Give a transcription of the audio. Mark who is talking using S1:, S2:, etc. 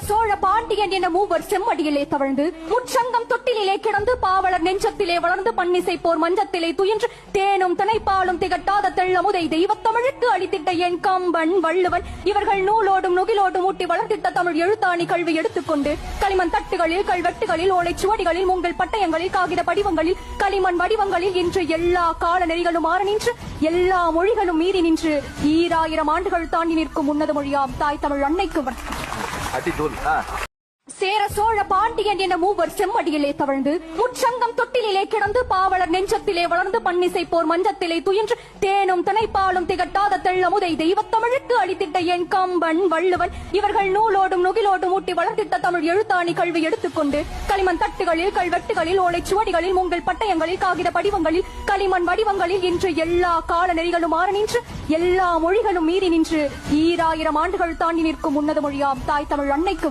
S1: சோழ பாண்டியன் என மூவர் செம்மடியிலே தவழ்ந்து முச்சங்கம் தொட்டிலே கிடந்து பாவலர் நெஞ்சத்திலே வளர்ந்து பன்னிசை போர் மஞ்சத்திலே துயின்று தேனும் திணைப்பாலும் திகட்டாத தெள்ளமுதை தெய்வத்தமிழுக்கு அளித்திட்ட என் கம்பன் வள்ளுவன் இவர்கள் நூலோடும் நுகிலோடும் ஊட்டி வளர்த்திட்ட தமிழ் எழுத்தாணி கல்வி எடுத்துக்கொண்டு களிமண் தட்டுகளில் கல்வெட்டுகளில் ஓலைச்சுவடிகளில் உங்கள் பட்டயங்களில் காகித படிவங்களில் களிமண் வடிவங்களில் இன்று எல்லா கால நெறிகளும் மாற நின்று எல்லா மொழிகளும் மீறி நின்று 2000 ஆண்டுகள் தாண்டி நிற்கும் உன்னத மொழியாம் தாய் தமிழ் அன்னைக்கு சேர சோழ பாண்டியன் என மூவர் செம்மடியிலே தவழ்ந்து முச்சங்கம் தொட்டிலே கிடந்து பாவலர் நெஞ்சத்திலே வளர்ந்து பன்னிசை போர் மஞ்சத்திலே துயின்று தேனும் திணைப்பாலும் திகட்டாத தெள்ளமுதை தெய்வத்தமிழுக்கு அளித்திட்ட என் கம்பன் வள்ளுவன் இவர்கள் நூலோடும் நுகிலோடும் ஊட்டி வளர்த்திட்ட தமிழ் எழுத்தாணி கல்வி எடுத்துக்கொண்டு களிமண் தட்டுகளில் கல்வெட்டுகளில் ஓலைச்சுவடிகளில் உங்கள் பட்டயங்களில் காகித படிவங்களில் களிமண் வடிவங்களில் இன்று எல்லா கால நெறிகளும் மாற நின்று எல்லா மொழிகளும் மீறி நின்று 2000 ஆண்டுகள் தாண்டி நிற்கும் உன்னத மொழியாம் தாய் தமிழ் அன்னைக்கு